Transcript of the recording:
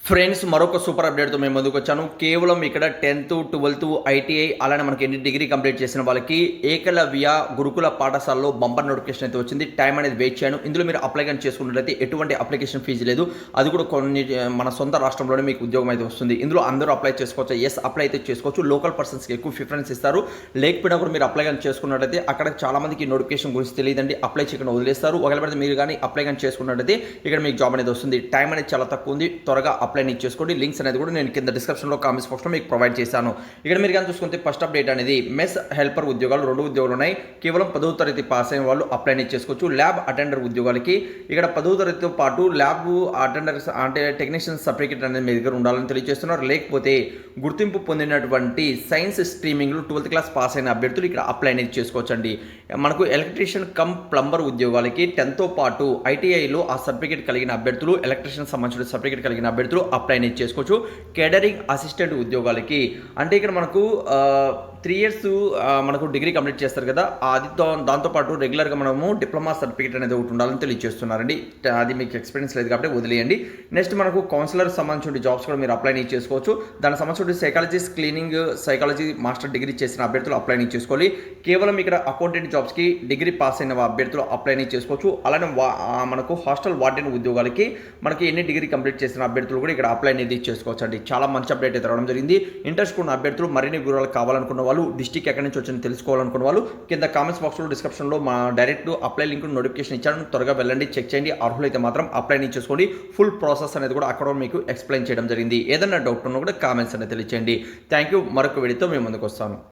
Friends, మరొక super అప్డేట్‌తో మేము ముందుకొచ్చాను. కేవలం ఇక్కడ 10థ్, 12థ్ ఐటీఐ అలానే మనకి డిగ్రీ కంప్లీట్ చేసిన వాళ్ళకి ఏకలవ్య గురుకుల పాఠశాలలో బంపర్ నోటిఫికేషన్ అయితే వచ్చింది. టైం అనేది వెయిట్ చేయను. ఇందులో మీరు అప్లై కానీ చేసుకున్నట్లయితే ఎటువంటి అప్లికేషన్ ఫీజు లేదు. అది కూడా మన సొంత రాష్ట్రంలోనే మీకు ఉద్యోగం అయితే వస్తుంది. ఇందులో అందరూ అప్లై చేసుకోవచ్చు. ఎస్, అప్లై అయితే చేసుకోవచ్చు. లోకల్ పర్సన్స్‌కి ఎక్కువ ప్రిఫరెన్స్ ఇస్తారు. లేకపోయినా కూడా మీరు అప్లై కానీ చేసుకున్నట్లయితే అక్కడ చాలా మందికి నోటిఫికేషన్ గురించి తెలియదండి. అప్లై చేయకుండా వదిలేస్తారు. ఒకవేళ పడితే మీరు కానీ అప్లై కానీ చేసుకున్నట్లయితే ఇక్కడ మీకు జాబ్ అనేది వస్తుంది. టైం అనేది చాలా తక్కువ ఉంది. త్వరగా అప్లై చేసుకోండి. లింక్స్ అనేది కూడా నేను కింద డిస్క్రిప్షన్లో కామెంట్స్ బాక్స్లో మీకు ప్రొవైడ్ చేశాను. ఇక్కడ మీరు కానీ చూసుకుంటే ఫస్ట్ అప్డేట్ అనేది మెస్ హెల్పర్ ఉద్యోగాలు 2 ఉద్యోగాలు ఉన్నాయి. కేవలం 10వ తరగతి పాస్ అయిన వాళ్ళు అప్లై చేసుకోవచ్చు. ల్యాబ్ అటెండర్ ఉద్యోగాలకి ఇక్కడ 10వ తరగతితో పాటు ల్యాబ్ అటెండర్స్ అంటే టెక్నీషియన్ సర్టిఫికేట్ అనేది మీ దగ్గర ఉండాలని తెలియజేస్తున్నారు. లేకపోతే గుర్తింపు పొందినటువంటి సైన్స్ స్ట్రీమింగ్లో 12th క్లాస్ పాస్ అయిన అభ్యర్థులు ఇక్కడ అప్లై అనేది చేసుకోవచ్చండి. మనకు ఎలక్ట్రీషియన్ కమ్ ప్లంబర్ ఉద్యోగాలకి 10తో పాటు ఐటీఐలో ఆ సర్టిఫికేట్ కలిగిన అభ్యర్థులు, ఎలక్ట్రీషియన్ సంబంధించిన సర్టిఫికేట్ కలిగిన అభ్యర్థులు అప్లై అనేది చేసుకోవచ్చు. కేటరింగ్ అసిస్టెంట్ ఉద్యోగాలకి అంటే ఇక్కడ మనకు 3 years మనకు డిగ్రీ కంప్లీట్ చేస్తారు కదా, అది దాంతోపాటు రెగ్యులర్గా మనము డిప్లొమా సర్టిఫికేట్ అనేది ఒకటి ఉండాలని తెలియజేస్తున్నారండి. అది మీకు ఎక్స్పీరియన్స్ లేదు కాబట్టి వదిలేయండి. నెక్స్ట్ మనకు కౌన్సిలర్ సంబంధించిన జాబ్స్ కూడా మీరు అప్లై చేసుకోవచ్చు. దానికి సంబంధించిన psychologist, cleaning psychology master degree చేసిన అభ్యర్థులు అప్లై చేసుకోవాలి. కేవలం ఇక్కడ అకౌంటెంట్ జాబ్స్కి డిగ్రీ పాస్ అయిన అభ్యర్థులు అప్లై చేసుకోవచ్చు. అలానే మనకు హాస్టల్ వార్డెన్ ఉద్యోగాలకి మనకి ఎన్ని డిగ్రీ కంప్లీట్ చేసిన అభ్యర్థులు కూడా ఇక్కడ అప్లై అనేది చేసుకోవచ్చు అండి. చాలా మంచి అప్డేట్ అయితే రావడం జరిగింది. ఇంట్రెస్ట్ ఉన్న అభ్యర్థులు మరిన్ని వివరాలు కావాలనుకున్న వాళ్ళు, డిస్ట్రిక్ట్ ఎక్కడి నుంచి వచ్చింది తెలుసుకోవాలనుకున్న వాళ్ళు కింద కామెంట్స్ బాక్స్లో డిస్క్రిప్షన్లో మా డైరెక్ట్ అప్లై లింక్ నోటిఫికేషన్ ఇచ్చాను. త్వరగా వెళ్ళండి, చెక్ చేయండి. అర్హులైతే మాత్రం అప్లై చేసుకోండి. ఫుల్ ప్రాసెస్ అనేది కూడా అక్కడ మీకు ఎక్స్ప్లెయిన్ చేయడం జరిగింది. ఏదైనా డౌట్ ఉన్నా కూడా కామెంట్స్ అనేది తెలియచేయండి. Thank you. మరొక వీడియోతో మేము ముందుకు వస్తాను.